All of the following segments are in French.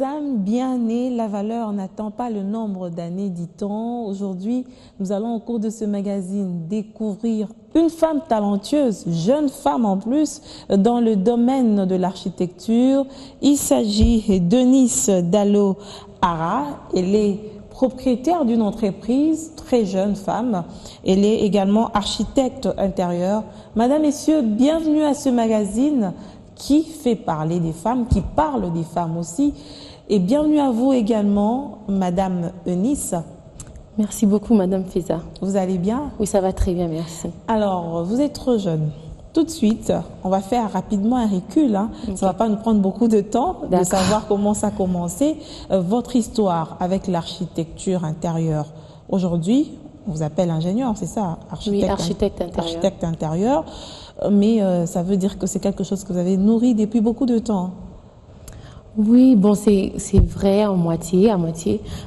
aux âmes bien nées, la valeur n'attend pas le nombre d'années, dit-on. Aujourd'hui, nous allons au cours de ce magazine découvrir une femme talentueuse, jeune femme en plus, dans le domaine de l'architecture. Il s'agit d'Eunice Dallo Ara. Elle est propriétaire d'une entreprise, très jeune femme. Elle est également architecte intérieure. Madame, Messieurs, bienvenue à ce magazine qui fait parler des femmes, qui parle des femmes aussi. Et bienvenue à vous également, Madame Eunice. Merci beaucoup, Madame Feza. Vous allez bien? Oui, ça va très bien, merci. Alors, vous êtes trop jeune. Tout de suite, on va faire rapidement un recul. Okay. Ça ne va pas nous prendre beaucoup de temps de savoir comment ça a commencé. Votre histoire avec l'architecture intérieure. Aujourd'hui, on vous appelle ingénieur, c'est ça? Oui, architecte intérieur. Architecte intérieur. Mais ça veut dire que c'est quelque chose que vous avez nourri depuis beaucoup de temps. Oui, bon, c'est vrai à moitié,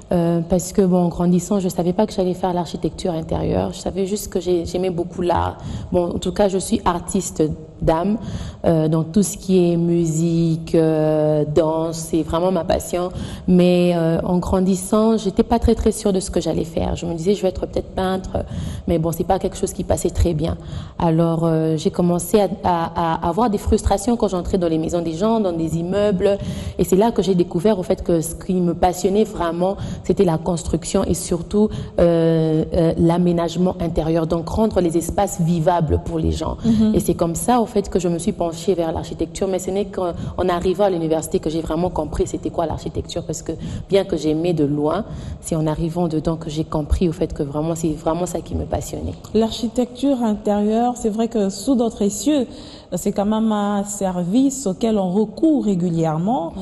parce que bon, en grandissant, je savais pas que j'allais faire l'architecture intérieure. Je savais juste que j'aimais beaucoup l'art. Bon, en tout cas, je suis artiste d'âme, donc tout ce qui est musique, danse, c'est vraiment ma passion. Mais en grandissant, j'étais pas très sûre de ce que j'allais faire. Je me disais, je vais être peut-être peintre, mais bon, c'est pas quelque chose qui passait très bien. Alors, j'ai commencé à avoir des frustrations quand j'entrais dans les maisons des gens, dans des immeubles. Et c'est là que j'ai découvert au fait que ce qui me passionnait vraiment, c'était la construction et surtout l'aménagement intérieur, donc rendre les espaces vivables pour les gens. Et c'est comme ça, au fait, que je me suis penchée vers l'architecture. Mais ce n'est qu'en arrivant à l'université que j'ai vraiment compris c'était quoi l'architecture, parce que bien que j'aimais de loin, c'est en arrivant dedans que j'ai compris au fait que vraiment, c'est vraiment ça qui me passionnait. L'architecture intérieure, c'est vrai que sous d'autres cieux, c'est quand même un service auquel on recourt régulièrement.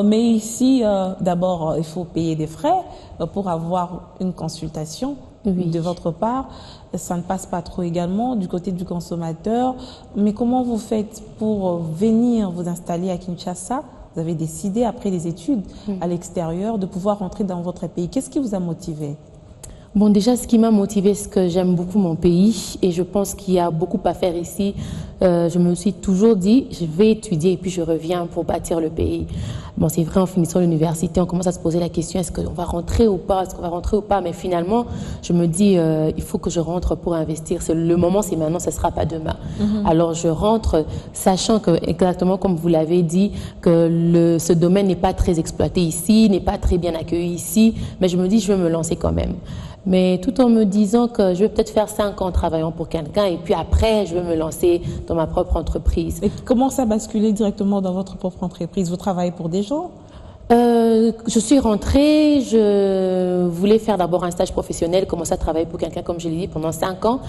Mais ici, d'abord, il faut payer des frais pour avoir une consultation de votre part. Ça ne passe pas trop également du côté du consommateur. Mais comment vous faites pour venir vous installer à Kinshasa? Vous avez décidé, après des études à l'extérieur, de pouvoir rentrer dans votre pays. Qu'est-ce qui vous a motivé? Bon, déjà, ce qui m'a motivé, c'est que j'aime beaucoup mon pays et je pense qu'il y a beaucoup à faire ici. Je me suis toujours dit, je vais étudier et puis je reviens pour bâtir le pays. Bon, c'est vrai, en finissant l'université, on commence à se poser la question, est-ce qu'on va rentrer ou pas? Est-ce qu'on va rentrer ou pas? Mais finalement, je me dis, il faut que je rentre pour investir. Le moment, c'est maintenant, ce ne sera pas demain. Alors, je rentre, sachant que, exactement comme vous l'avez dit, que ce domaine n'est pas très exploité ici, n'est pas très bien accueilli ici, mais je me dis, je vais me lancer quand même. Mais tout en me disant que je vais peut-être faire 5 ans travaillant pour quelqu'un et puis après, je vais me lancer dans ma propre entreprise. Et comment ça a basculé directement dans votre propre entreprise? Vous travaillez pour des gens? Je suis rentrée, je voulais faire d'abord un stage professionnel, commencer à travailler pour quelqu'un, comme je l'ai dit, pendant 5 ans.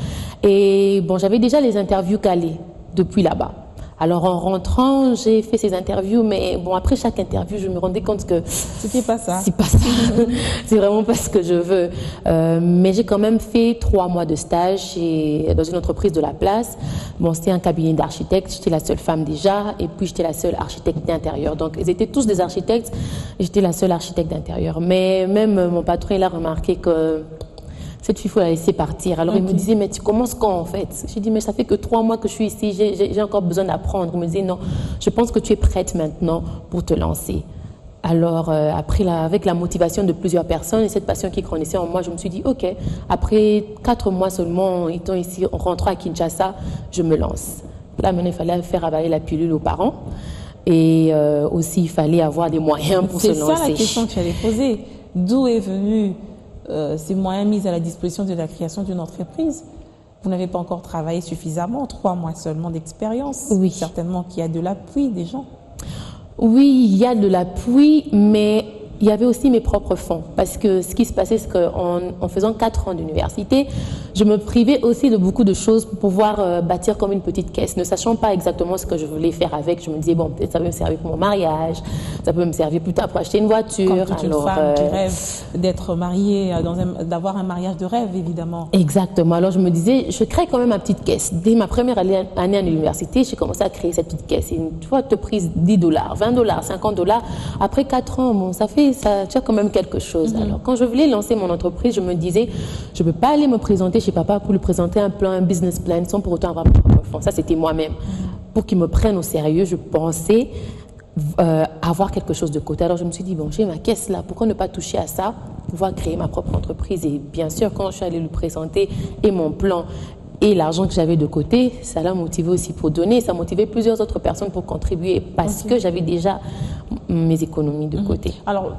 Et bon, j'avais déjà les interviews calées depuis là-bas. Alors en rentrant, j'ai fait ces interviews, mais bon, après chaque interview, je me rendais compte que c'était pas ça. C'est pas ça. C'est vraiment pas ce que je veux. Mais j'ai quand même fait 3 mois de stage dans une entreprise de la place. Bon, c'était un cabinet d'architectes. J'étais la seule femme déjà, et puis j'étais la seule architecte d'intérieur. Donc ils étaient tous des architectes. J'étais la seule architecte d'intérieur. Mais même mon patron, il a remarqué que cette fille, il faut la laisser partir. Alors, il me disait, mais tu commences quand, en fait? J'ai dit, mais ça fait que 3 mois que je suis ici, j'ai encore besoin d'apprendre. Il me disait, non, je pense que tu es prête maintenant pour te lancer. Alors, après, avec la motivation de plusieurs personnes et cette passion qui grandissait en moi, je me suis dit, OK, après 4 mois seulement, étant ici, en rentrant à Kinshasa, je me lance. Là, maintenant, il fallait faire avaler la pilule aux parents. Et aussi, il fallait avoir des moyens pour se lancer. C'est ça la question que j'allais poser. D'où est venu ces moyens mis à la disposition de la création d'une entreprise? Vous n'avez pas encore travaillé suffisamment, 3 mois seulement d'expérience. Oui. Certainement qu'il y a de l'appui des gens. Oui, il y a de l'appui, mais il y avait aussi mes propres fonds. Parce que ce qui se passait, c'est qu'en faisant 4 ans d'université, je me privais aussi de beaucoup de choses pour pouvoir bâtir comme une petite caisse. Ne sachant pas exactement ce que je voulais faire avec, je me disais, bon, peut-être ça peut me servir pour mon mariage, ça peut me servir plus tard pour acheter une voiture. Comme toute une femme qui rêve d'être mariée, d'avoir un mariage de rêve, évidemment. Exactement. Alors, je me disais, je crée quand même ma petite caisse. Dès ma première année à l'université, j'ai commencé à créer cette petite caisse. Et tu vois, te prise $10, $20, $50. Après 4 ans, bon, ça fait ça, tu as quand même quelque chose. Alors, quand je voulais lancer mon entreprise, je me disais, je ne peux pas aller me présenter chez papa pour lui présenter un plan, un business plan, sans pour autant avoir mes propres fonds. Ça, c'était moi-même. Pour qu'il me prenne au sérieux, je pensais avoir quelque chose de côté. Alors je me suis dit, bon, j'ai ma caisse là, pourquoi ne pas toucher à ça, pouvoir créer ma propre entreprise. Et bien sûr, quand je suis allée lui présenter et mon plan et l'argent que j'avais de côté, ça l'a motivé aussi pour donner. Ça a motivé plusieurs autres personnes pour contribuer parce que j'avais déjà mes économies de côté. Alors,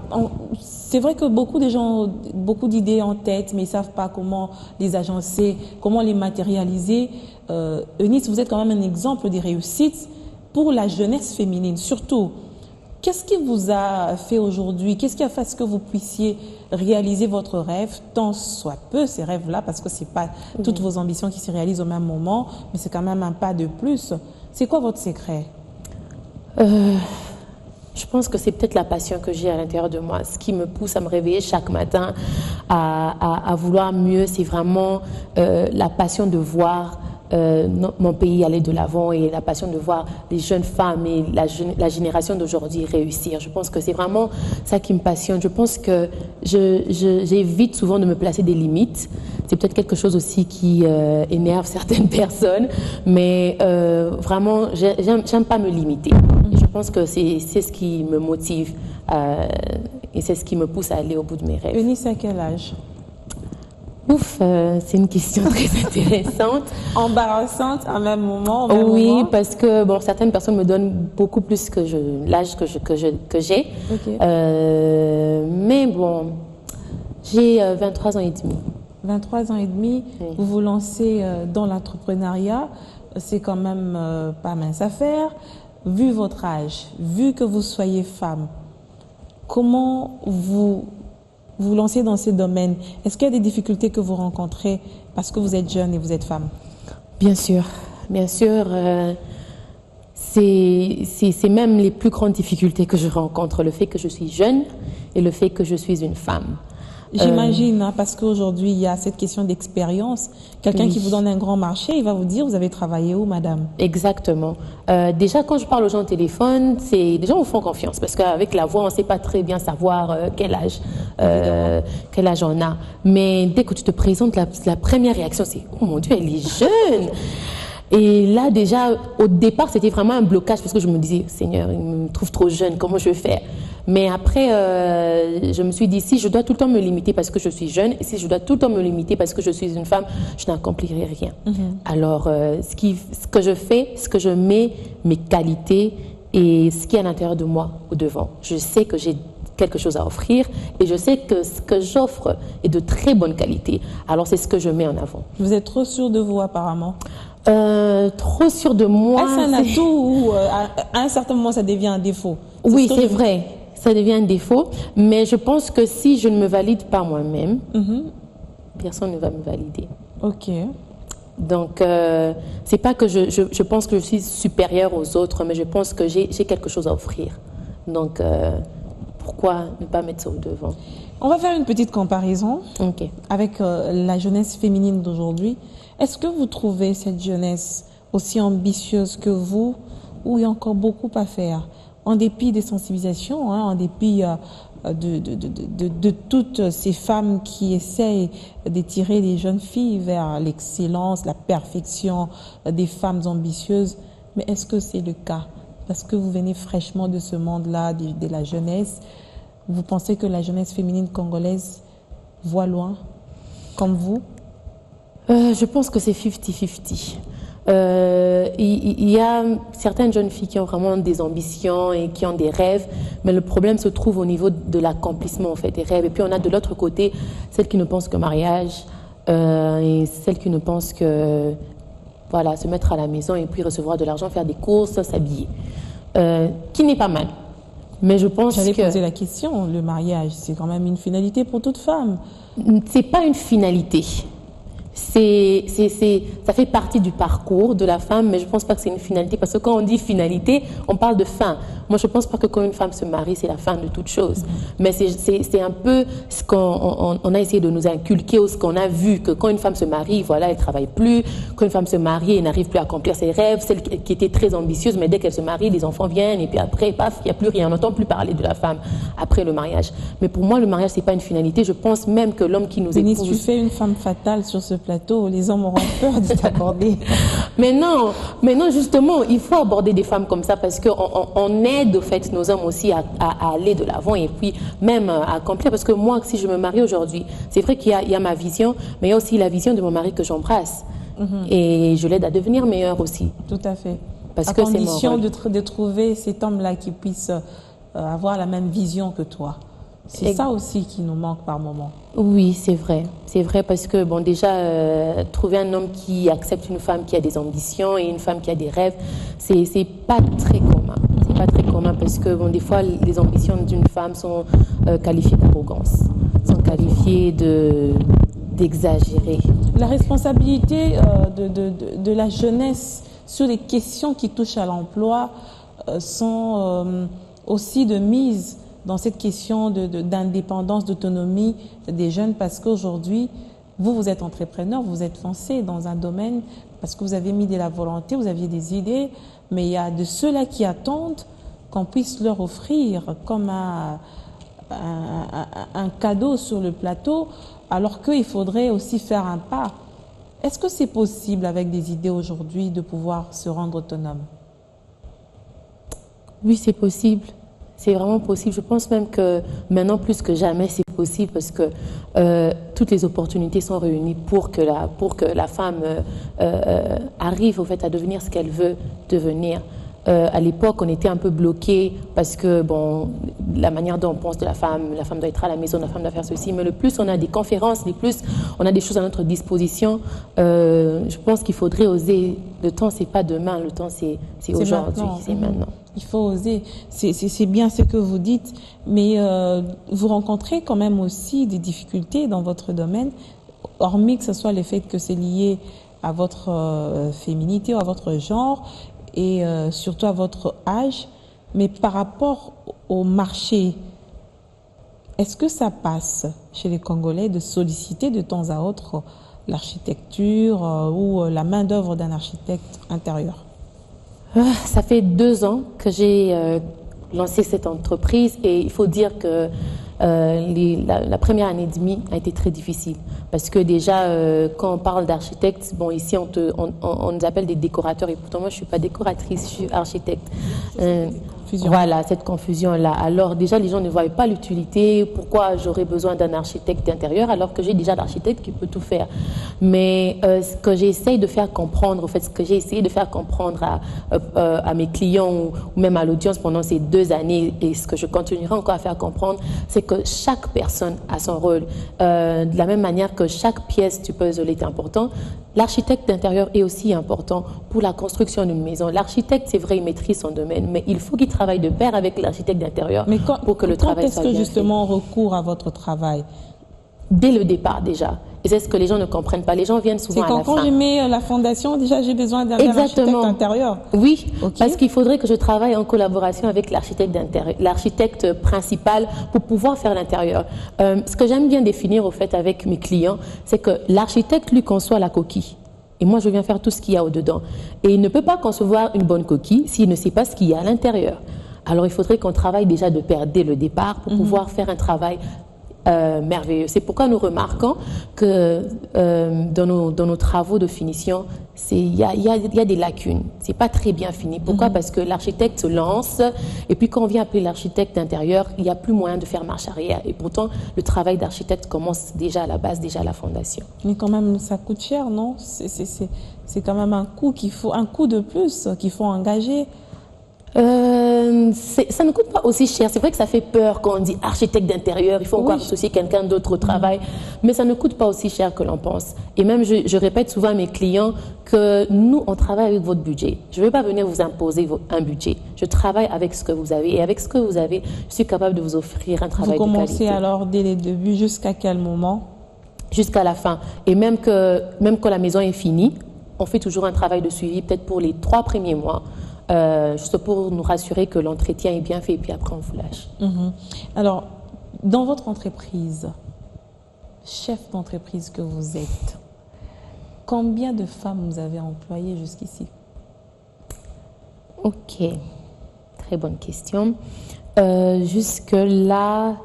c'est vrai que beaucoup de gens ont beaucoup d'idées en tête, mais ils ne savent pas comment les agencer, comment les matérialiser. Eunice, vous êtes quand même un exemple de réussite pour la jeunesse féminine, surtout. Qu'est-ce qui vous a fait aujourd'hui? Qu'est-ce qui a fait que vous puissiez réaliser votre rêve, tant soit peu ces rêves-là, parce que ce n'est pas toutes vos ambitions qui se réalisent au même moment, mais c'est quand même un pas de plus. C'est quoi votre secret? Je pense que c'est peut-être la passion que j'ai à l'intérieur de moi. Ce qui me pousse à me réveiller chaque matin, à vouloir mieux, c'est vraiment la passion de voir mon pays aller de l'avant et la passion de voir les jeunes femmes et la génération d'aujourd'hui réussir. Je pense que c'est vraiment ça qui me passionne. Je pense que j'évite souvent de me placer des limites. C'est peut-être quelque chose aussi qui énerve certaines personnes, mais vraiment, j'aime pas me limiter. Et je pense que c'est ce qui me motive et c'est ce qui me pousse à aller au bout de mes rêves. Eunice, à quel âge? Ouf, c'est une question très intéressante. Embarrassante à même moment. Oui, parce que bon, certaines personnes me donnent beaucoup plus que l'âge que j'ai. Okay. Mais bon, j'ai 23 ans et demi. 23 ans et demi, oui. Vous vous lancez dans l'entrepreneuriat. C'est quand même pas mince à faire. Vu votre âge, vu que vous soyez femme, comment vous lancez dans ce domaine? Est-ce qu'il y a des difficultés que vous rencontrez parce que vous êtes jeune et vous êtes femme? Bien sûr, bien sûr. C'est même les plus grandes difficultés que je rencontre, le fait que je suis jeune et le fait que je suis une femme. J'imagine, hein, parce qu'aujourd'hui, il y a cette question d'expérience. Quelqu'un qui vous donne un grand marché, il va vous dire, vous avez travaillé où, madame? Exactement. Déjà, quand je parle aux gens au téléphone, les gens me font confiance, parce qu'avec la voix, on ne sait pas très bien savoir quel âge on a. Mais dès que tu te présentes, la première réaction, c'est « Oh mon Dieu, elle est jeune !» Et là, déjà, au départ, c'était vraiment un blocage, parce que je me disais « Seigneur, il me trouve trop jeune, comment je vais faire ?» Mais après, je me suis dit, si je dois tout le temps me limiter parce que je suis jeune, et si je dois tout le temps me limiter parce que je suis une femme, je n'accomplirai rien. Alors, ce que je fais, ce que je mets, mes qualités et ce qui est à l'intérieur de moi au devant. Je sais que j'ai quelque chose à offrir et je sais que ce que j'offre est de très bonne qualité. Alors, c'est ce que je mets en avant. Vous êtes trop sûre de vous, apparemment? Trop sûre de moi. Est-ce un atout ou à un certain moment, ça devient un défaut? Oui, c'est vrai. Ça devient un défaut, mais je pense que si je ne me valide pas moi-même, personne ne va me valider. Ok. Donc, c'est pas que je pense que je suis supérieure aux autres, mais je pense que j'ai quelque chose à offrir. Donc, pourquoi ne pas mettre ça au devant? On va faire une petite comparaison avec la jeunesse féminine d'aujourd'hui. Est-ce que vous trouvez cette jeunesse aussi ambitieuse que vous, ou il y a encore beaucoup à faire? En dépit des sensibilisations, en dépit de toutes ces femmes qui essayent d'étirer les jeunes filles vers l'excellence, la perfection, des femmes ambitieuses. Mais est-ce que c'est le cas? Parce que vous venez fraîchement de ce monde-là, de la jeunesse. Vous pensez que la jeunesse féminine congolaise voit loin, comme vous? Je pense que c'est 50-50. Il y a certaines jeunes filles qui ont vraiment des ambitions et qui ont des rêves, mais le problème se trouve au niveau de l'accomplissement en fait, des rêves. Et puis on a de l'autre côté celles qui ne pensent que mariage et celles qui ne pensent que voilà, se mettre à la maison et puis recevoir de l'argent, faire des courses, s'habiller, qui n'est pas mal. Mais je pense que... J'allais poser la question, le mariage, c'est quand même une finalité pour toute femme. C'est pas une finalité. Ça fait partie du parcours de la femme, mais je ne pense pas que c'est une finalité, parce que quand on dit finalité, on parle de fin. Moi, je ne pense pas que quand une femme se marie, c'est la fin de toute chose. Mais c'est un peu ce qu'on a essayé de nous inculquer, ou ce qu'on a vu, que quand une femme se marie, voilà, elle ne travaille plus. Quand une femme se marie, elle n'arrive plus à accomplir ses rêves. Celle qui était très ambitieuse, mais dès qu'elle se marie, les enfants viennent, et puis après, paf, il n'y a plus rien. On n'entend plus parler de la femme après le mariage. Mais pour moi, le mariage, ce n'est pas une finalité. Je pense même que l'homme qui nous épouse... Tu fais une femme fatale sur ce plateau, les hommes auront peur de t'aborder. Mais non, justement, il faut aborder des femmes comme ça parce qu'on aide au fait nos hommes aussi à aller de l'avant et puis même à accomplir. Parce que moi, si je me marie aujourd'hui, c'est vrai qu'il y a ma vision, mais il y a aussi la vision de mon mari que j'embrasse. Et je l'aide à devenir meilleur aussi. Tout à fait. Parce à que c'est mon condition rôle. de trouver cet homme-là qui puisse avoir la même vision que toi. C'est ça aussi qui nous manque par moment. Oui, c'est vrai. C'est vrai parce que, bon, déjà, trouver un homme qui accepte une femme qui a des ambitions et une femme qui a des rêves, c'est pas très commun. C'est pas très commun parce que, bon, des fois, les ambitions d'une femme sont qualifiées d'arrogance, sont qualifiées d'exagérer. La responsabilité de la jeunesse sur les questions qui touchent à l'emploi sont aussi de mise dans cette question d'indépendance, d'autonomie des jeunes, parce qu'aujourd'hui, vous êtes entrepreneur, vous êtes foncé dans un domaine parce que vous avez mis de la volonté, vous aviez des idées, mais il y a de ceux-là qui attendent qu'on puisse leur offrir comme un cadeau sur le plateau, alors qu'il faudrait aussi faire un pas. Est-ce que c'est possible avec des idées aujourd'hui de pouvoir se rendre autonome? Oui, c'est possible. C'est vraiment possible. Je pense même que maintenant, plus que jamais, c'est possible parce que toutes les opportunités sont réunies pour que la femme arrive au fait à devenir ce qu'elle veut devenir. À l'époque, on était un peu bloqué parce que, bon, la manière dont on pense de la femme doit être à la maison, la femme doit faire ceci. Mais le plus on a des conférences, le plus on a des choses à notre disposition, je pense qu'il faudrait oser. Le temps, c'est pas demain, le temps, c'est aujourd'hui, c'est maintenant. Il faut oser. C'est bien ce que vous dites, mais vous rencontrez quand même aussi des difficultés dans votre domaine, hormis que ce soit le fait que c'est lié à votre féminité ou à votre genre et surtout à votre âge. Mais par rapport au marché, est-ce que ça passe chez les Congolais de solliciter de temps à autre l'architecture ou la main-d'œuvre d'un architecte intérieur? Ça fait 2 ans que j'ai lancé cette entreprise et il faut dire que la première année et demie a été très difficile parce que déjà quand on parle d'architecte, bon ici on nous appelle des décorateurs et pourtant moi je suis pas décoratrice, je suis architecte. Voilà, cette confusion-là. Alors déjà les gens ne voyaient pas l'utilité, pourquoi j'aurais besoin d'un architecte d'intérieur alors que j'ai déjà l'architecte qui peut tout faire. Mais ce que j'essaye de faire comprendre, en fait ce que j'ai essayé de faire comprendre à mes clients ou même à l'audience pendant ces 2 années et ce que je continuerai encore à faire comprendre, c'est que chaque personne a son rôle. De la même manière que chaque pièce du puzzle est important, l'architecte d'intérieur est aussi important pour la construction d'une maison. L'architecte, c'est vrai, il maîtrise son domaine, mais il faut qu'il travaille de pair avec l'architecte d'intérieur pour que le travail soit bien fait. Quand est-ce que justement on recourt à votre travail? Dès le départ déjà. Et c'est ce que les gens ne comprennent pas. Les gens viennent souvent à la fin. C'est quand je mets la fondation, déjà j'ai besoin d'un architecte intérieur. Oui, parce qu'il faudrait que je travaille en collaboration avec l'architecte d'intérieur, l'architecte principal pour pouvoir faire l'intérieur. Ce que j'aime bien définir au fait avec mes clients, c'est que l'architecte lui conçoit la coquille. Et moi, je viens faire tout ce qu'il y a au-dedans. Et il ne peut pas concevoir une bonne coquille s'il ne sait pas ce qu'il y a à l'intérieur. Alors, il faudrait qu'on travaille déjà de pair dès le départ pour pouvoir faire un travail merveilleux. C'est pourquoi nous remarquons que dans nos travaux de finition, il y a des lacunes. C'est pas très bien fini. Pourquoi? Parce que l'architecte se lance et puis quand on vient appeler l'architecte d'intérieur, il n'y a plus moyen de faire marche arrière. Et pourtant, le travail d'architecte commence déjà à la base, déjà à la fondation. Mais quand même, ça coûte cher, non? C'est quand même un coût de plus qu'il faut engager. Ça ne coûte pas aussi cher. C'est vrai que ça fait peur quand on dit architecte d'intérieur, il faut encore associer quelqu'un d'autre au travail, mais ça ne coûte pas aussi cher que l'on pense. Et même, je répète souvent à mes clients que nous, on travaille avec votre budget. Je ne vais pas venir vous imposer un budget. Je travaille avec ce que vous avez et avec ce que vous avez, je suis capable de vous offrir un travail de qualité. Vous commencez alors dès les débuts, jusqu'à quel moment? Jusqu'à la fin. Et même quand la maison est finie, on fait toujours un travail de suivi, peut-être pour les 3 premiers mois. Juste pour nous rassurer que l'entretien est bien fait et puis après on vous lâche. Alors, dans votre entreprise, chef d'entreprise que vous êtes, combien de femmes vous avez employées jusqu'ici? Ok, très bonne question. Jusque-là,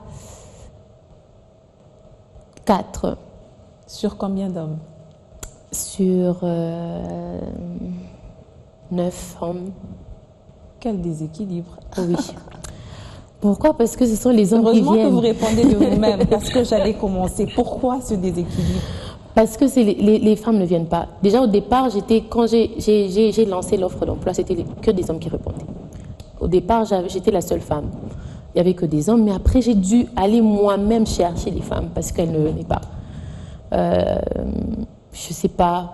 4. Sur combien d'hommes? Sur 9 hommes. Quel déséquilibre. Oui. Pourquoi? Parce que ce sont les hommes qui viennent. Heureusement que vous répondez de vous-même, parce que j'allais commencer. Pourquoi ce déséquilibre? Parce que les femmes ne viennent pas. Déjà au départ, quand j'ai lancé l'offre d'emploi, c'était que des hommes qui répondaient. Au départ, j'étais la seule femme. Il n'y avait que des hommes, mais après j'ai dû aller moi-même chercher des femmes parce qu'elles ne venaient pas. Je ne sais pas,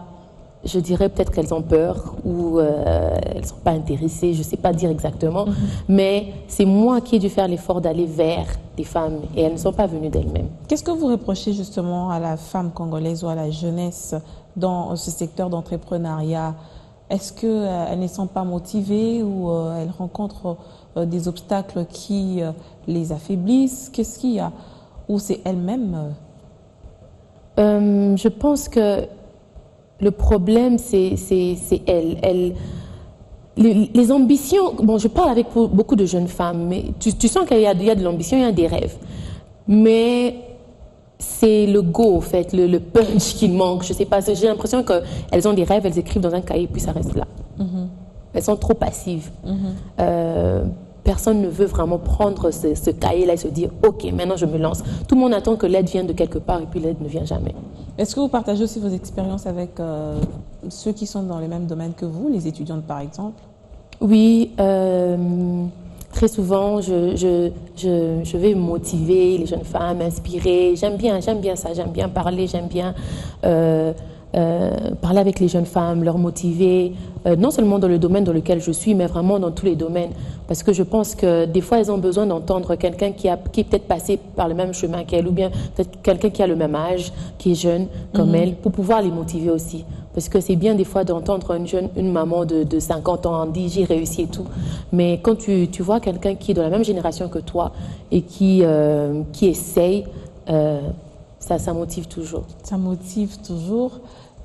je dirais peut-être qu'elles ont peur ou elles ne sont pas intéressées, je ne sais pas dire exactement, mais c'est moi qui ai dû faire l'effort d'aller vers des femmes et elles ne sont pas venues d'elles-mêmes. Qu'est-ce que vous reprochez justement à la femme congolaise ou à la jeunesse dans ce secteur d'entrepreneuriat? Est-ce qu'elles ne sont pas motivées ou elles rencontrent des obstacles qui les affaiblissent? Qu'est-ce qu'il y a? Ou c'est elles-mêmes? Je pense que le problème, c'est elles. Les ambitions, bon, je parle avec beaucoup de jeunes femmes, mais tu sens qu'il y a de l'ambition, il y a des rêves. Mais c'est le go, en fait, le punch qui manque. Je sais pas, j'ai l'impression qu'elles ont des rêves, elles écrivent dans un cahier, puis ça reste là. Elles sont trop passives. Personne ne veut vraiment prendre ce cahier-là et se dire « Ok, maintenant je me lance ». Tout le monde attend que l'aide vienne de quelque part et puis l'aide ne vient jamais. Est-ce que vous partagez aussi vos expériences avec ceux qui sont dans le même domaine que vous, les étudiantes par exemple? Oui, très souvent, je vais motiver les jeunes femmes, inspirer. J'aime bien ça, j'aime bien parler, j'aime bien parler avec les jeunes femmes, leur motiver, non seulement dans le domaine dans lequel je suis, mais vraiment dans tous les domaines. Parce que je pense que des fois, elles ont besoin d'entendre quelqu'un qui est peut-être passé par le même chemin qu'elle, ou bien peut-être quelqu'un qui a le même âge, qui est jeune comme elle, pour pouvoir les motiver aussi. Parce que c'est bien des fois d'entendre une maman de 50 ans dire j'ai réussi et tout. Mais quand tu vois quelqu'un qui est de la même génération que toi et qui essaye, ça motive toujours. Ça motive toujours.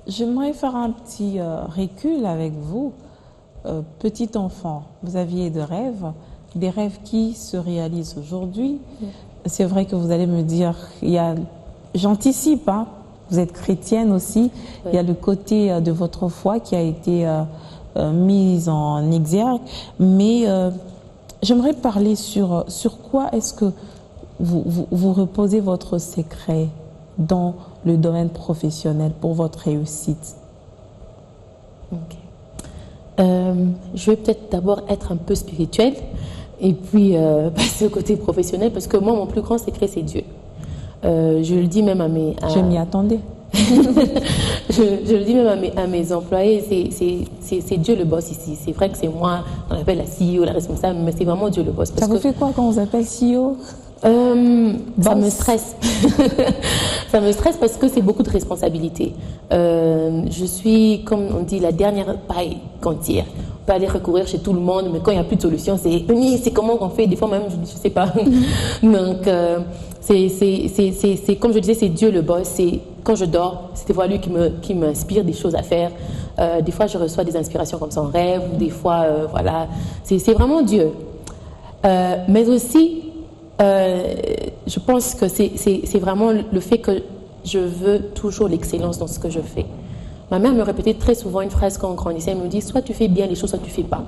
J'aimerais faire un petit recul avec vous. Petit enfant, vous aviez des rêves qui se réalisent aujourd'hui. C'est vrai que vous allez me dire, j'anticipe, hein, vous êtes chrétienne aussi, il y a le côté de votre foi qui a été mise en exergue, mais j'aimerais parler sur quoi est-ce que vous reposez votre secret dans le domaine professionnel pour votre réussite. Ok. Je vais peut-être d'abord être un peu spirituelle et puis passer au côté professionnel parce que moi, mon plus grand secret, c'est Dieu. Je le dis même à mes... Je m'y attendais. je le dis même à mes employés, c'est Dieu le boss ici. C'est vrai que c'est moi, on appelle la CEO, la responsable, mais c'est vraiment Dieu le boss. Ça vous fait quoi quand on vous appelle CEO? Ça me stresse. Ça me stresse parce que c'est beaucoup de responsabilités. Je suis, comme on dit, la dernière paille qu'on tire. On peut aller recourir chez tout le monde, mais quand il n'y a plus de solution, c'est comment on fait. Des fois même, je ne sais pas. Donc, c'est comme je disais, c'est Dieu le boss. Quand je dors, c'est des fois lui qui m'inspire des choses à faire. Des fois, je reçois des inspirations comme ça en rêve. Ou des fois, voilà, c'est vraiment Dieu. Mais aussi, je pense que c'est vraiment le fait que je veux toujours l'excellence dans ce que je fais. Ma mère me répétait très souvent une phrase quand on grandissait, elle me dit soit tu fais bien les choses, soit tu fais pas.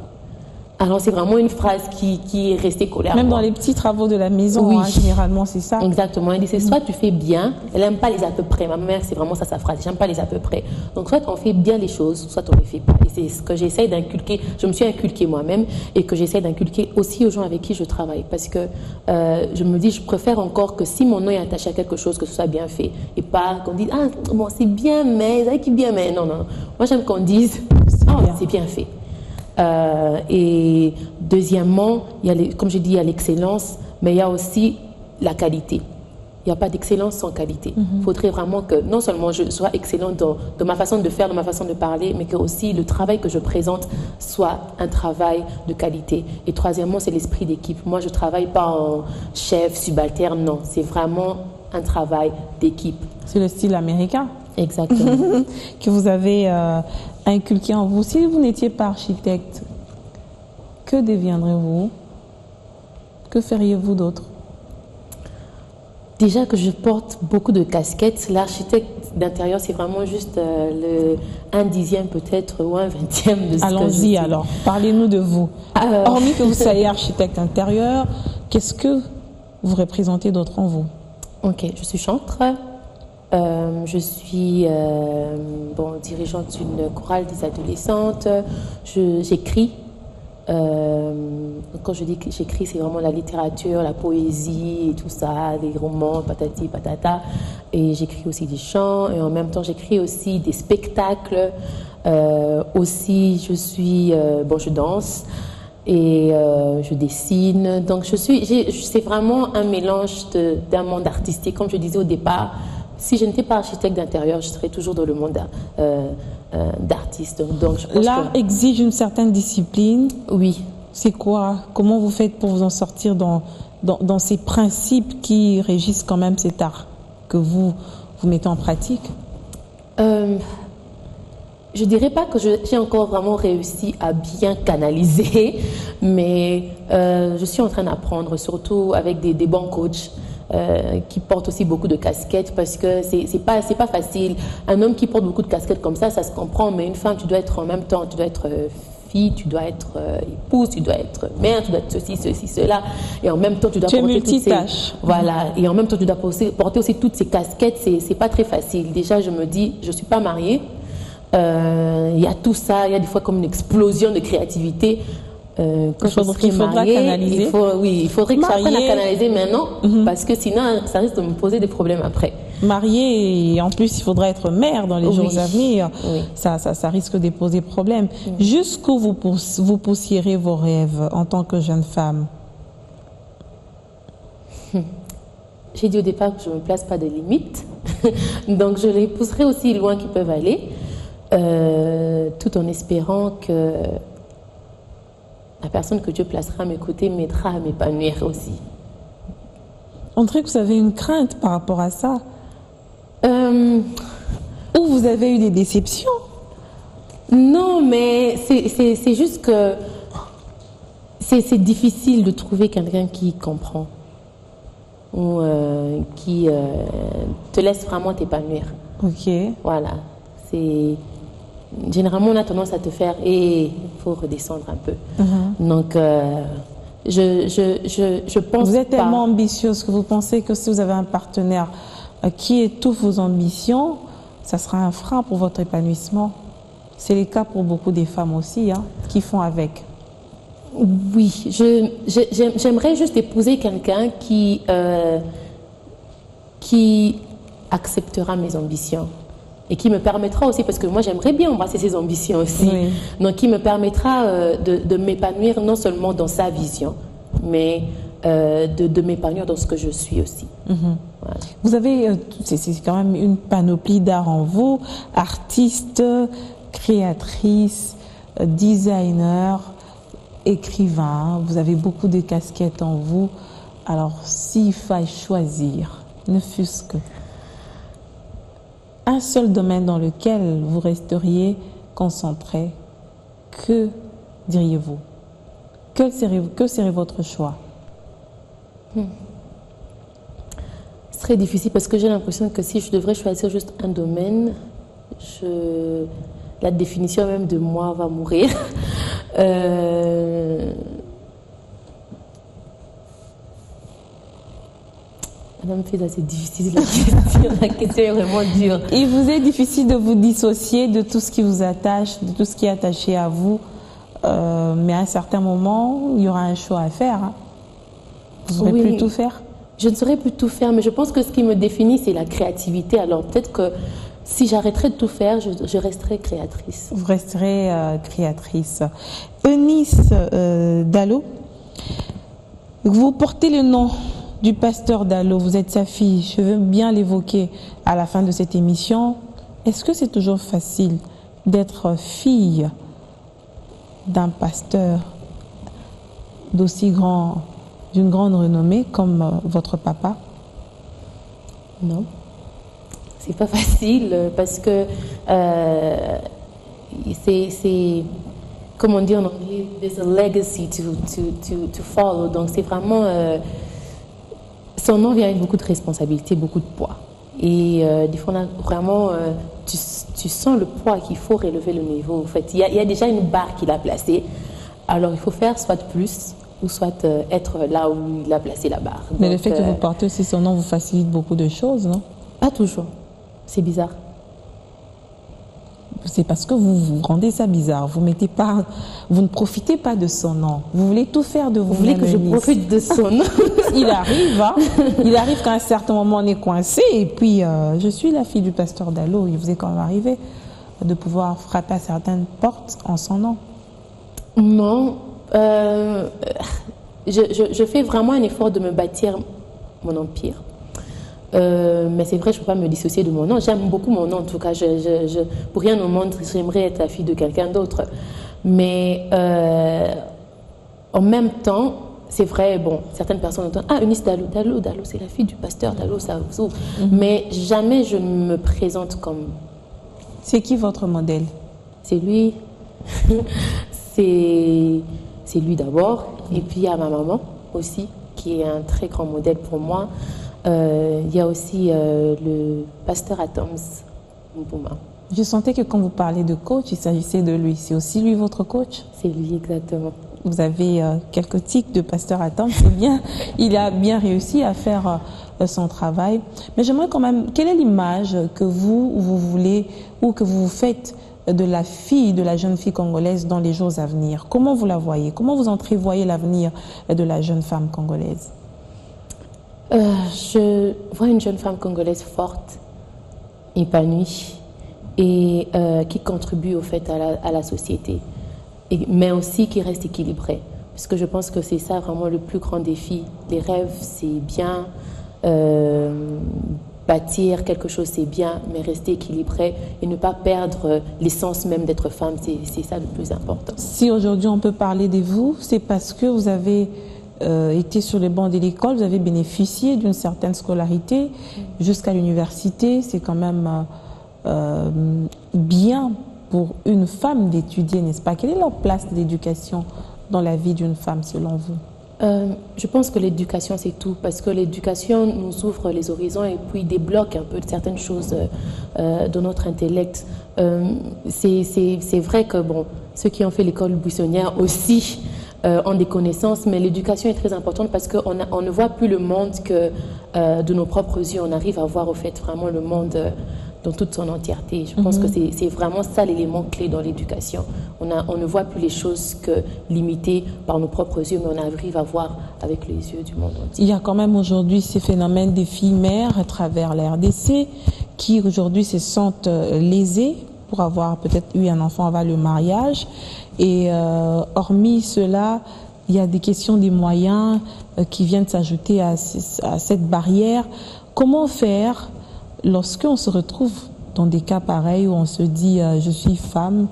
Alors c'est vraiment une phrase qui est restée collée à moi. Même dans les petits travaux de la maison, oui. Hein, généralement c'est ça. Exactement, elle dit c'est soit tu fais bien, elle n'aime pas les à peu près. Ma mère c'est vraiment ça sa phrase, j'aime pas les à peu près. Donc soit on fait bien les choses, soit on les fait pas. Et c'est ce que j'essaie d'inculquer, je me suis inculquée moi-même et que j'essaie d'inculquer aussi aux gens avec qui je travaille. Parce que je me dis, je préfère encore que si mon nom est attaché à quelque chose, que ce soit bien fait. Et pas qu'on dise, ah bon c'est bien mais, c'est bien mais. Non, non, moi j'aime qu'on dise, c'est bien fait. Et deuxièmement, comme je dis, il y a l'excellence, mais il y a aussi la qualité. Il n'y a pas d'excellence sans qualité. Il faudrait vraiment que non seulement je sois excellente dans ma façon de faire, dans ma façon de parler, mais que aussi le travail que je présente soit un travail de qualité. Et troisièmement, c'est l'esprit d'équipe. Moi, je ne travaille pas en chef, subalterne, non. C'est vraiment un travail d'équipe. C'est le style américain. Exactement. Que vous avez inculqué en vous. Si vous n'étiez pas architecte, que deviendrez-vous? Que feriez-vous d'autre? Déjà que je porte beaucoup de casquettes, l'architecte d'intérieur, c'est vraiment juste un dixième peut-être ou un vingtième de ce que je Allons-y suis. alors, parlez-nous de vous. Alors, Hormis que vous soyez architecte intérieur, qu'est-ce que vous représentez d'autre en vous? ok, je suis chantre. Je suis dirigeante d'une chorale des adolescentes. J'écris. Quand je dis que j'écris, c'est vraiment la littérature, la poésie et tout ça, des romans, patati patata. Et j'écris aussi des chants et en même temps j'écris aussi des spectacles. Aussi, je danse et je dessine. Donc c'est vraiment un mélange d'un monde artistique. Comme je disais au départ, si je n'étais pas architecte d'intérieur, je serais toujours dans le monde d'artiste. Donc, je pense L'art exige une certaine discipline. oui. C'est quoi? Comment vous faites pour vous en sortir dans ces principes qui régissent quand même cet art que vous mettez en pratique? Je dirais pas que j'ai encore vraiment réussi à bien canaliser, mais je suis en train d'apprendre, surtout avec des bons coachs. Qui portent aussi beaucoup de casquettes parce que c'est pas facile. Un homme qui porte beaucoup de casquettes comme ça se comprend, mais une femme, tu dois être en même temps, tu dois être fille, tu dois être épouse, tu dois être mère, tu dois être ceci, cela, et en même temps tu dois porter multitâche. Voilà, et en même temps tu dois porter aussi toutes ces casquettes. C'est pas très facile. Déjà, je me dis, je suis pas mariée. Il y a tout ça, il y a des fois comme une explosion de créativité. Quand il faudra canaliser. Il faudrait que j'apprenne à canaliser maintenant, parce que sinon, ça risque de me poser des problèmes après. Mariée, et en plus, il faudra être mère dans les jours à venir. Oui. Ça risque de poser problème. Jusqu'où vous poussierez vos rêves en tant que jeune femme? J'ai dit au départ que je ne me place pas de limites. Donc, je les pousserai aussi loin qu'ils peuvent aller, tout en espérant que la personne que Dieu placera à mes côtés m'aidera à m'épanouir aussi. On dirait que vous avez une crainte par rapport à ça. Ou vous avez eu des déceptions? Non, mais c'est juste que c'est difficile de trouver quelqu'un qui comprend ou qui te laisse vraiment t'épanouir. Ok. Voilà. Généralement, on a tendance à te faire et il faut redescendre un peu. Donc, je pense. Vous êtes tellement ambitieuse que vous pensez que si vous avez un partenaire qui étouffe vos ambitions, ça sera un frein pour votre épanouissement. C'est le cas pour beaucoup des femmes aussi, qui font avec. Oui, j'aimerais juste épouser quelqu'un qui acceptera mes ambitions. Et qui me permettra aussi, parce que moi j'aimerais bien embrasser ses ambitions aussi, oui. Donc qui me permettra de m'épanouir non seulement dans sa vision, mais de m'épanouir dans ce que je suis aussi. Voilà. Vous avez, c'est quand même une panoplie d'art en vous, artiste, créatrice, designer, écrivain, vous avez beaucoup de casquettes en vous. Alors s'il fallait choisir, ne fût-ce que un seul domaine dans lequel vous resteriez concentré, que diriez-vous? Que serait votre choix? C'est très difficile parce que j'ai l'impression que si je devrais choisir juste un domaine, la définition même de moi va mourir. Madame fait assez difficile la question. La question est vraiment dure. Il vous est difficile de vous dissocier de tout ce qui vous attache, de tout ce qui est attaché à vous. Mais à un certain moment, il y aura un choix à faire. Vous n'aurez plus tout faire? Je ne saurais plus tout faire, mais je pense que ce qui me définit, c'est la créativité. Alors peut-être que si j'arrêterais de tout faire, je resterai créatrice. Vous resterez créatrice. Eunice Dallo, vous portez le nom du pasteur Dallo, vous êtes sa fille. Je veux bien l'évoquer à la fin de cette émission. Est-ce que c'est toujours facile d'être fille d'un pasteur d'une grande renommée comme votre papa? Non, c'est pas facile parce que c'est comme on dit en anglais, there's a legacy to follow. Donc c'est vraiment son nom vient avec beaucoup de responsabilités, beaucoup de poids. Et des fois, vraiment, tu sens le poids qu'il faut relever le niveau. En fait, il y a déjà une barre qu'il a placée. Alors, il faut faire soit plus ou soit être là où il a placé la barre. Mais donc, le fait que vous portez aussi son nom vous facilite beaucoup de choses, non? Pas toujours. C'est bizarre. C'est parce que vous rendez ça bizarre. Vous ne profitez pas de son nom. Vous voulez tout faire de vous. Vous voulez que je profite de son nom? Il arrive, hein. Il arrive qu'à un certain moment on est coincé. Et puis, je suis la fille du pasteur Dallo. Il vous est quand même arrivé de pouvoir frapper à certaines portes en son nom? Non. Je fais vraiment un effort de me bâtir mon empire. Mais c'est vrai, je ne peux pas me dissocier de mon nom. J'aime beaucoup mon nom, en tout cas. Pour rien au monde, j'aimerais être la fille de quelqu'un d'autre. Mais en même temps, c'est vrai, bon, certaines personnes entendent « Ah, Eunice Dallo, c'est la fille du pasteur Dallo, ça vous ouvre. » Mais jamais je ne me présente comme... C'est qui votre modèle? C'est lui. C'est lui d'abord. Et puis il y a ma maman aussi, qui est un très grand modèle pour moi. Il y a aussi le pasteur Atoms Mbouma. Je sentais que quand vous parlez de coach, il s'agissait de lui. C'est aussi lui votre coach? C'est lui, exactement. Vous avez quelques tics de pasteur Atoms, c'est bien. Il a bien réussi à faire son travail. Mais j'aimerais quand même, quelle est l'image que vous voulez ou que vous faites de la fille, de la jeune fille congolaise dans les jours à venir? Comment vous la voyez? Comment vous entrevoyez l'avenir de la jeune femme congolaise? Je vois une jeune femme congolaise forte, épanouie et qui contribue au fait à la société, mais aussi qui reste équilibrée. Parce que je pense que c'est ça vraiment le plus grand défi. Les rêves, c'est bien, bâtir quelque chose, c'est bien, mais rester équilibré et ne pas perdre l'essence même d'être femme, c'est ça le plus important. Si aujourd'hui on peut parler de vous, c'est parce que vous avez été sur les bancs de l'école, vous avez bénéficié d'une certaine scolarité jusqu'à l'université. C'est quand même bien pour une femme d'étudier, n'est-ce pas? Quelle est la place de l'éducation dans la vie d'une femme selon vous? Je pense que l'éducation, c'est tout, parce que l'éducation nous ouvre les horizons et puis débloque un peu certaines choses dans notre intellect. C'est vrai que bon, ceux qui ont fait l'école buissonnière aussi ont des connaissances, mais l'éducation est très importante parce qu'on ne voit plus le monde que de nos propres yeux. On arrive à voir au fait vraiment le monde dans toute son entièreté. Je pense que c'est vraiment ça l'élément clé dans l'éducation. On ne voit plus les choses que limitées par nos propres yeux, mais on arrive à voir avec les yeux du monde entier. Il y a quand même aujourd'hui ces phénomènes des filles mères à travers la RDC qui aujourd'hui se sentent lésées pour avoir peut-être eu un enfant avant le mariage. Et hormis cela, il y a des questions des moyens qui viennent s'ajouter à cette barrière. Comment faire lorsqu'on se retrouve dans des cas pareils où on se dit je suis femme,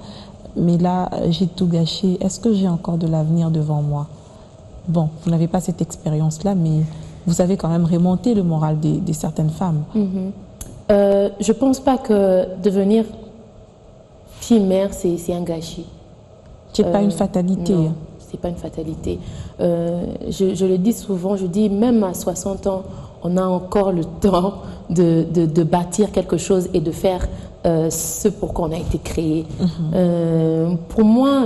mais là j'ai tout gâché, est-ce que j'ai encore de l'avenir devant moi? Bon, vous n'avez pas cette expérience-là, mais vous avez quand même remonté le moral de certaines femmes. Je ne pense pas que devenir fille-mère, c'est un gâchis. C'est pas une fatalité. Non, c'est pas une fatalité. Je le dis souvent, je dis même à 60 ans, on a encore le temps de bâtir quelque chose et de faire ce pour quoi on a été créé. Pour moi,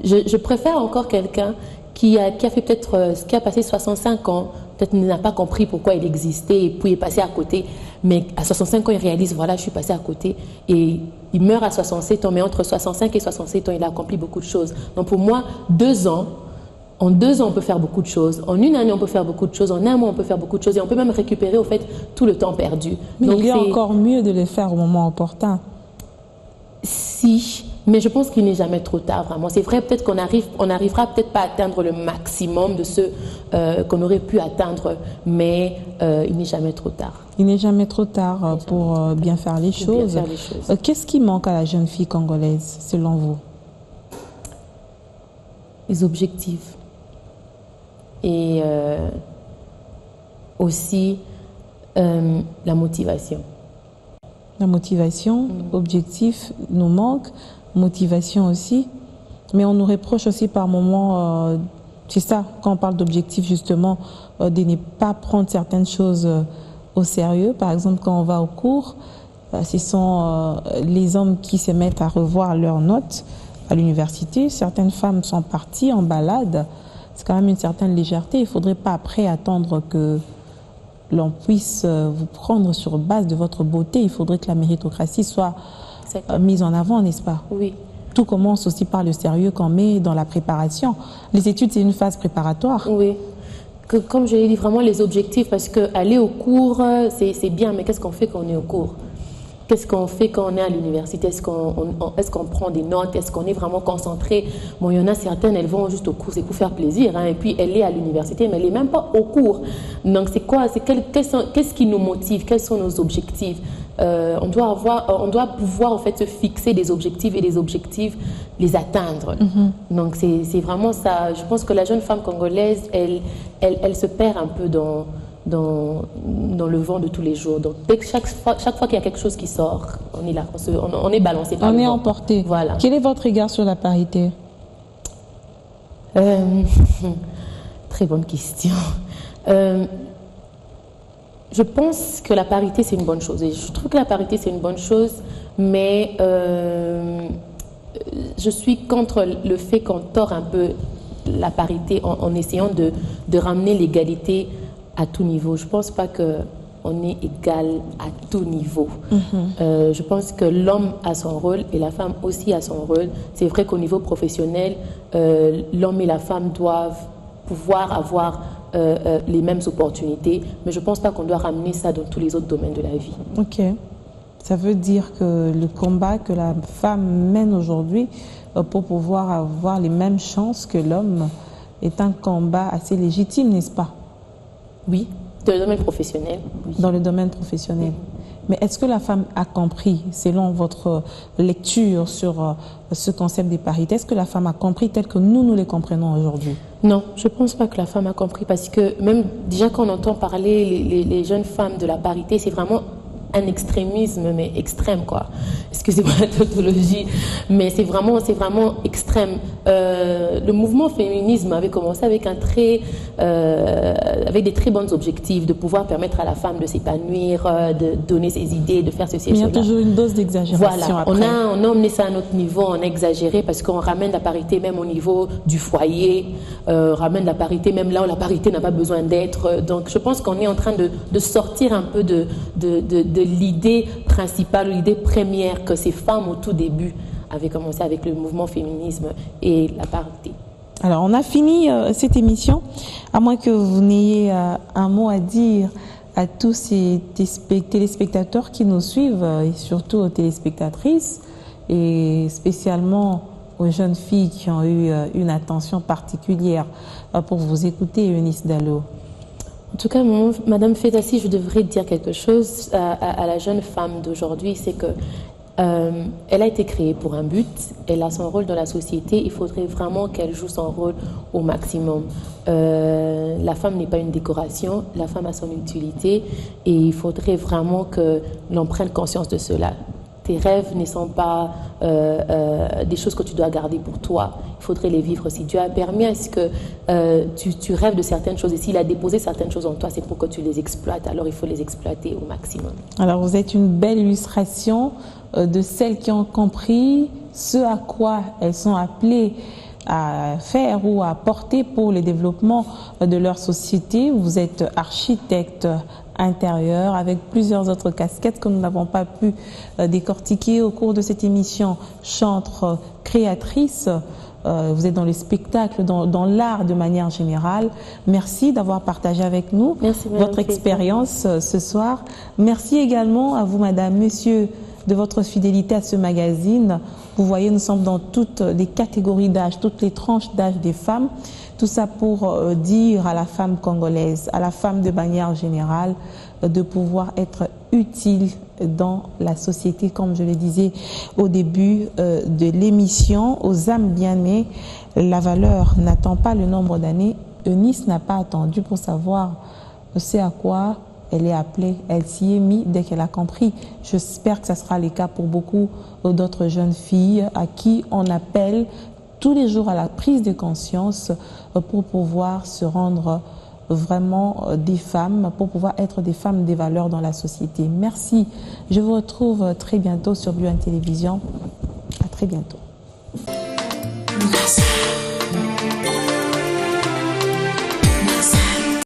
je préfère encore quelqu'un qui a fait peut-être, qui a passé 65 ans, peut-être n'a pas compris pourquoi il existait et puis est passé à côté. Mais à 65 ans, il réalise, voilà, je suis passé à côté. Et il meurt à 67 ans, mais entre 65 et 67 ans, il a accompli beaucoup de choses. Donc pour moi, 2 ans, en 2 ans, on peut faire beaucoup de choses. En 1 année, on peut faire beaucoup de choses. En 1 mois, on peut faire beaucoup de choses. Et on peut même récupérer, au fait, tout le temps perdu. Mais donc, il est encore mieux de le faire au moment opportun. Si, mais je pense qu'il n'est jamais trop tard, vraiment. C'est vrai, peut-être qu'on n'arrivera peut-être pas à atteindre le maximum de ce qu'on aurait pu atteindre, mais il n'est jamais trop tard. Il n'est jamais trop tard pour bien faire les choses. Qu'est-ce qui manque à la jeune fille congolaise, selon vous? Les objectifs. Et aussi la motivation. La motivation, objectif nous manque, motivation aussi. Mais on nous reproche aussi par moments C'est ça, quand on parle d'objectif, justement, de ne pas prendre certaines choses au sérieux. Par exemple, quand on va au cours, ce sont les hommes qui se mettent à revoir leurs notes à l'université. Certaines femmes sont parties en balade. C'est quand même une certaine légèreté. Il ne faudrait pas après attendre que l'on puisse vous prendre sur base de votre beauté. Il faudrait que la méritocratie soit mise en avant, n'est-ce pas? Oui. Tout commence aussi par le sérieux qu'on met dans la préparation. Les études, c'est une phase préparatoire. Oui. Comme je l'ai dit, vraiment les objectifs, parce qu'aller au cours, c'est bien, mais qu'est-ce qu'on fait quand on est au cours? Qu'est-ce qu'on fait quand on est à l'université? Est-ce qu'on prend des notes? Est-ce qu'on est vraiment concentré? Bon, il y en a certaines, elles vont juste au cours, c'est pour faire plaisir. Hein, et puis, elle est à l'université, mais elle n'est même pas au cours. Donc, c'est quoi? Qu'est-ce qui nous motive? Quels sont nos objectifs? On doit pouvoir en fait se fixer des objectifs et des objectifs, les atteindre. Donc, c'est vraiment ça. Je pense que la jeune femme congolaise, elle se perd un peu dans le vent de tous les jours. Donc, dès que chaque fois qu'il y a quelque chose qui sort, on est là, on est balancé par le vent. On est emporté. Voilà. Quel est votre regard sur la parité? Très bonne question. Je pense que la parité, c'est une bonne chose. Et je trouve que la parité, c'est une bonne chose, mais je suis contre le fait qu'on tord un peu la parité en essayant de ramener l'égalité à tout niveau. Je ne pense pas qu'on est égal à tout niveau. Je pense que l'homme a son rôle et la femme aussi a son rôle. C'est vrai qu'au niveau professionnel, l'homme et la femme doivent pouvoir avoir les mêmes opportunités, mais je ne pense pas qu'on doit ramener ça dans tous les autres domaines de la vie. Ok. Ça veut dire que le combat que la femme mène aujourd'hui pour pouvoir avoir les mêmes chances que l'homme est un combat assez légitime, n'est-ce pas? Oui, dans le domaine professionnel. Oui. Dans le domaine professionnel. Mais est-ce que la femme a compris, selon votre lecture sur ce concept des parités, est-ce que la femme a compris tel que nous les comprenons aujourd'hui? Non, je ne pense pas que la femme a compris parce que même déjà quand on entend parler les jeunes femmes de la parité, c'est vraiment un extrémisme, mais extrême, quoi. Excusez-moi la tautologie, mais c'est vraiment extrême. Le mouvement féminisme avait commencé avec avec des très bons objectifs, de pouvoir permettre à la femme de s'épanouir, de donner ses idées, de faire ceci et cela. Mais il y a toujours une dose d'exagération. Voilà, après. on a emmené ça à un autre niveau, on a exagéré parce qu'on ramène la parité même au niveau du foyer, ramène la parité même là où la parité n'a pas besoin d'être. Donc je pense qu'on est en train de sortir un peu de l'idée principale, l'idée première que ces femmes au tout début avaient commencé avec le mouvement féminisme et la parité. Alors on a fini cette émission, à moins que vous n'ayez un mot à dire à tous ces téléspectateurs qui nous suivent et surtout aux téléspectatrices et spécialement aux jeunes filles qui ont eu une attention particulière pour vous écouter, Eunice Dallo. En tout cas, Madame Fedassi, je devrais dire quelque chose à la jeune femme d'aujourd'hui, c'est que elle a été créée pour un but, elle a son rôle dans la société, il faudrait vraiment qu'elle joue son rôle au maximum. La femme n'est pas une décoration, la femme a son utilité et il faudrait vraiment que l'on prenne conscience de cela. Tes rêves ne sont pas des choses que tu dois garder pour toi. Il faudrait les vivre. Si Dieu a permis à ce que tu rêves de certaines choses et s'il a déposé certaines choses en toi, c'est pour que tu les exploites. Alors il faut les exploiter au maximum. Alors vous êtes une belle illustration de celles qui ont compris ce à quoi elles sont appelées à faire ou à porter pour le développement de leur société. Vous êtes architecte intérieur avec plusieurs autres casquettes que nous n'avons pas pu décortiquer au cours de cette émission. Chantre, créatrice, vous êtes dans le spectacle, dans l'art de manière générale. Merci d'avoir partagé avec nous votre expérience ce soir. Merci également à vous, madame, monsieur, de votre fidélité à ce magazine. Vous voyez, nous sommes dans toutes les catégories d'âge, toutes les tranches d'âge des femmes. Tout ça pour dire à la femme congolaise, à la femme de manière générale, de pouvoir être utile dans la société, comme je le disais au début de l'émission. Aux âmes bien-nées, la valeur n'attend pas le nombre d'années. Eunice n'a pas attendu pour savoir ce à quoi elle est appelée. Elle s'y est mise dès qu'elle a compris. J'espère que ça sera le cas pour beaucoup d'autres jeunes filles à qui on appelle tous les jours à la prise de conscience pour pouvoir se rendre vraiment des femmes, pour pouvoir être des femmes des valeurs dans la société. Merci. Je vous retrouve très bientôt sur BioOne Télévision. À très bientôt.